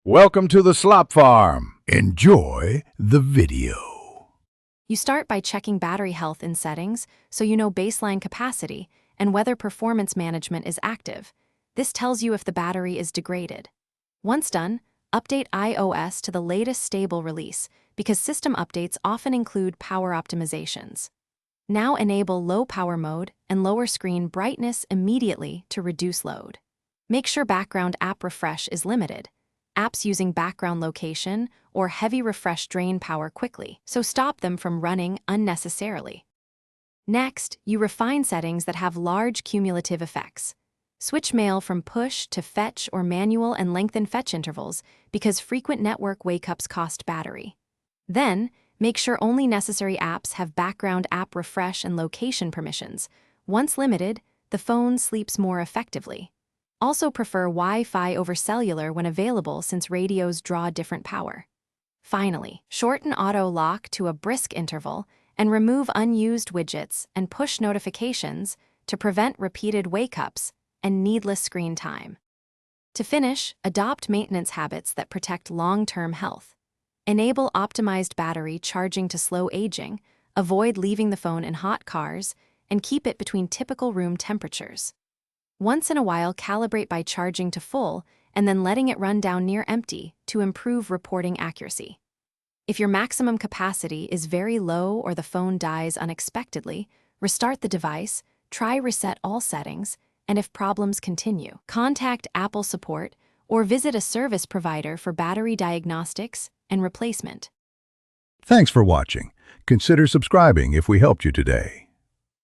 Welcome to the Slop Farm. Enjoy the video. You start by checking battery health in settings so you know baseline capacity and whether performance management is active. This tells you if the battery is degraded. Once done, update iOS to the latest stable release because system updates often include power optimizations. Now enable low power mode and lower screen brightness immediately to reduce load. Make sure background app refresh is limited. Apps using background location or heavy refresh drain power quickly, so stop them from running unnecessarily. Next, you refine settings that have large cumulative effects. Switch mail from push to fetch or manual and lengthen fetch intervals because frequent network wake-ups cost battery. Then, make sure only necessary apps have background app refresh and location permissions. Once limited, the phone sleeps more effectively. Also prefer Wi-Fi over cellular when available since radios draw different power. Finally, shorten auto lock to a brisk interval and remove unused widgets and push notifications to prevent repeated wake-ups and needless screen time. To finish, adopt maintenance habits that protect long-term health. Enable optimized battery charging to slow aging, avoid leaving the phone in hot cars, and keep it between typical room temperatures. Once in a while, calibrate by charging to full and then letting it run down near empty to improve reporting accuracy. If your maximum capacity is very low or the phone dies unexpectedly, restart the device, try reset all settings, and if problems continue, contact Apple support or visit a service provider for battery diagnostics and replacement. Thanks for watching. Consider subscribing if we helped you today.